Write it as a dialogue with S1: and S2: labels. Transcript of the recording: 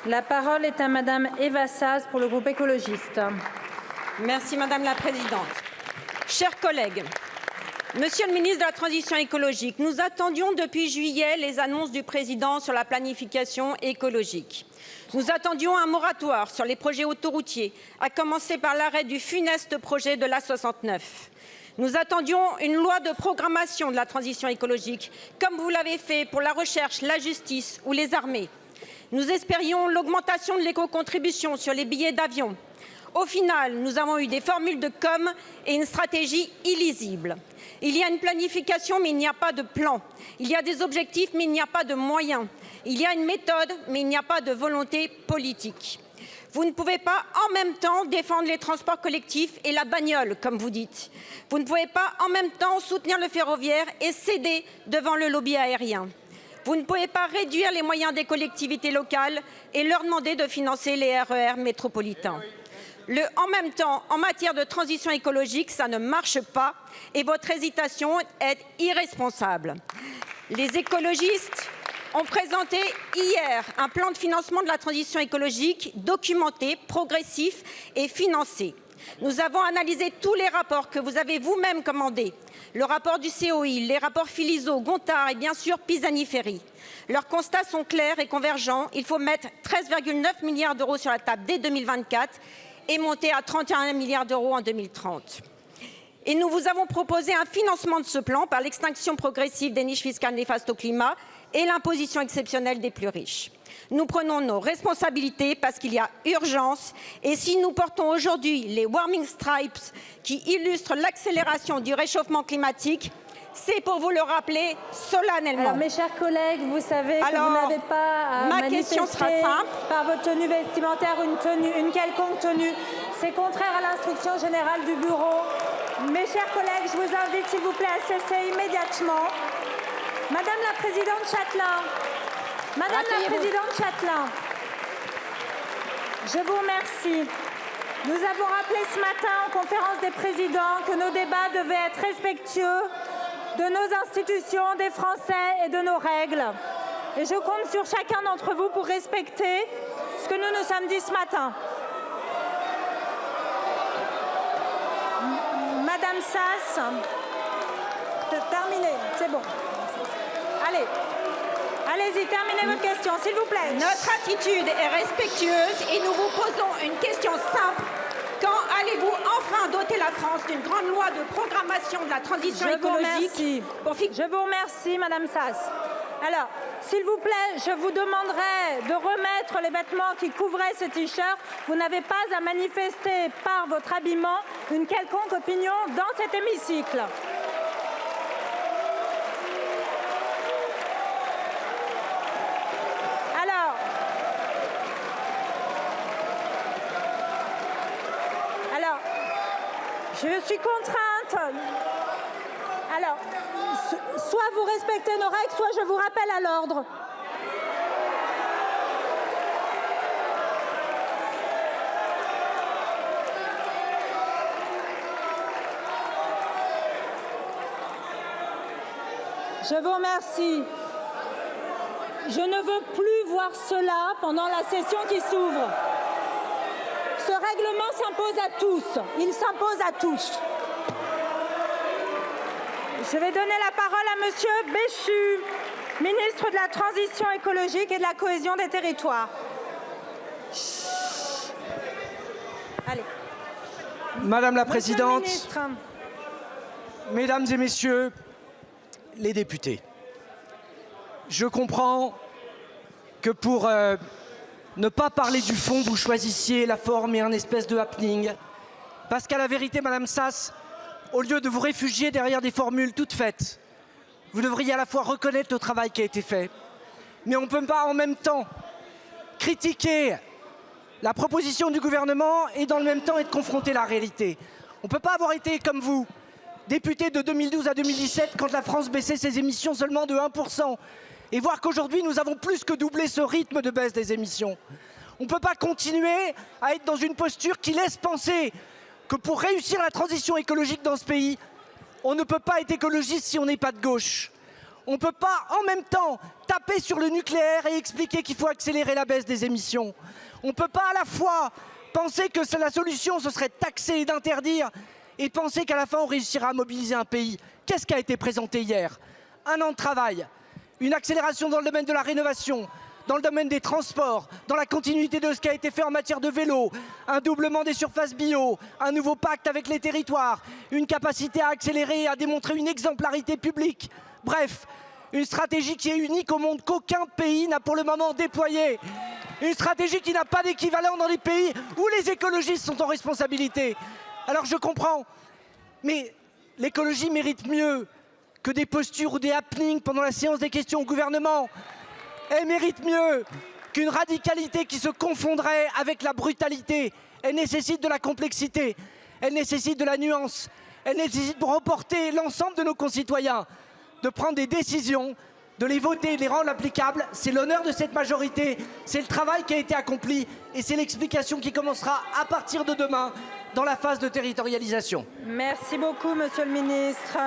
S1: La parole est à Madame Eva Saz pour le groupe écologiste.
S2: Merci Madame la Présidente. Chers collègues, Monsieur le ministre de la Transition écologique, nous attendions depuis juillet les annonces du Président sur la planification écologique. Nous attendions un moratoire sur les projets autoroutiers, à commencer par l'arrêt du funeste projet de l'A69. Nous attendions une loi de programmation de la transition écologique, comme vous l'avez fait pour la recherche, la justice ou les armées. Nous espérions l'augmentation de l'éco-contribution sur les billets d'avion. Au final, nous avons eu des formules de com et une stratégie illisible. Il y a une planification, mais il n'y a pas de plan. Il y a des objectifs, mais il n'y a pas de moyens. Il y a une méthode, mais il n'y a pas de volonté politique. Vous ne pouvez pas en même temps défendre les transports collectifs et la bagnole, comme vous dites. Vous ne pouvez pas en même temps soutenir le ferroviaire et céder devant le lobby aérien. Vous ne pouvez pas réduire les moyens des collectivités locales et leur demander de financer les RER métropolitains. Le en même temps, en matière de transition écologique, ça ne marche pas et votre hésitation est irresponsable. Les écologistes ont présenté hier un plan de financement de la transition écologique documenté, progressif et financé. Nous avons analysé tous les rapports que vous avez vous-même commandés. Le rapport du COI, les rapports Philizot, Gontard et bien sûr Pisani-Ferry. Leurs constats sont clairs et convergents. Il faut mettre 13,9 milliards d'euros sur la table dès 2024 et monter à 31 milliards d'euros en 2030. Et nous vous avons proposé un financement de ce plan par l'extinction progressive des niches fiscales néfastes au climat et l'imposition exceptionnelle des plus riches. Nous prenons nos responsabilités parce qu'il y a urgence et si nous portons aujourd'hui les warming stripes qui illustrent l'accélération du réchauffement climatique, c'est pour vous le rappeler solennellement.
S1: Alors, mes chers collègues, vous savez que vous n'avez pas à
S2: ma question sera simple.
S1: Par votre tenue vestimentaire une quelconque tenue. C'est contraire à l'instruction générale du bureau. Mes chers collègues, je vous invite s'il vous plaît à cesser immédiatement. Madame la Présidente Châtelain, Madame la Présidente Châtelain, je vous remercie. Nous avons rappelé ce matin en conférence des présidents que nos débats devaient être respectueux de nos institutions, des Français et de nos règles. Et je compte sur chacun d'entre vous pour respecter ce que nous nous sommes dit ce matin. Madame Sas, terminez, c'est bon. Allez, allez-y, terminez votre question, s'il vous plaît.
S2: Notre attitude est respectueuse et nous vous posons une question simple. Quand allez-vous enfin doter la France d'une grande loi de programmation de la transition écologique?
S1: Je vous remercie, Madame Sas. Alors, s'il vous plaît, je vous demanderai de remettre les vêtements qui couvraient ce t-shirt. Vous n'avez pas à manifester par votre habillement une quelconque opinion dans cet hémicycle. Alors, je suis contrainte. Alors, soit vous respectez nos règles, soit je vous rappelle à l'ordre. Je vous remercie. Je ne veux plus voir cela pendant la session qui s'ouvre. Ce règlement s'impose à tous. Il s'impose à tous. Je vais donner la parole à Monsieur Béchu, ministre de la Transition écologique et de la cohésion des territoires. Allez.
S3: Madame la Présidente, Mesdames et Messieurs les députés, je comprends que pour ne pas parler du fond, vous choisissiez la forme et un espèce de happening. Parce qu'à la vérité, Madame Sas, au lieu de vous réfugier derrière des formules toutes faites, vous devriez à la fois reconnaître le travail qui a été fait, mais on ne peut pas en même temps critiquer la proposition du gouvernement et dans le même temps être confronté à la réalité. On ne peut pas avoir été comme vous, député de 2012 à 2017, quand la France baissait ses émissions seulement de 1%, et voir qu'aujourd'hui nous avons plus que doublé ce rythme de baisse des émissions. On ne peut pas continuer à être dans une posture qui laisse penser que pour réussir la transition écologique dans ce pays, on ne peut pas être écologiste si on n'est pas de gauche. On ne peut pas en même temps taper sur le nucléaire et expliquer qu'il faut accélérer la baisse des émissions. On ne peut pas à la fois penser que la solution ce serait de taxer et d'interdire et penser qu'à la fin on réussira à mobiliser un pays. Qu'est-ce qui a été présenté hier? Un an de travail, une accélération dans le domaine de la rénovation, dans le domaine des transports, dans la continuité de ce qui a été fait en matière de vélo, un doublement des surfaces bio, un nouveau pacte avec les territoires, une capacité à accélérer et à démontrer une exemplarité publique. Bref, une stratégie qui est unique au monde qu'aucun pays n'a pour le moment déployée. Une stratégie qui n'a pas d'équivalent dans les pays où les écologistes sont en responsabilité. Alors je comprends, mais l'écologie mérite mieux que des postures ou des happenings pendant la séance des questions au gouvernement. Elle mérite mieux qu'une radicalité qui se confondrait avec la brutalité. Elle nécessite de la complexité, elle nécessite de la nuance, elle nécessite pour emporter l'ensemble de nos concitoyens, de prendre des décisions, de les voter, de les rendre applicables. C'est l'honneur de cette majorité, c'est le travail qui a été accompli et c'est l'explication qui commencera à partir de demain dans la phase de territorialisation.
S1: Merci beaucoup, Monsieur le Ministre.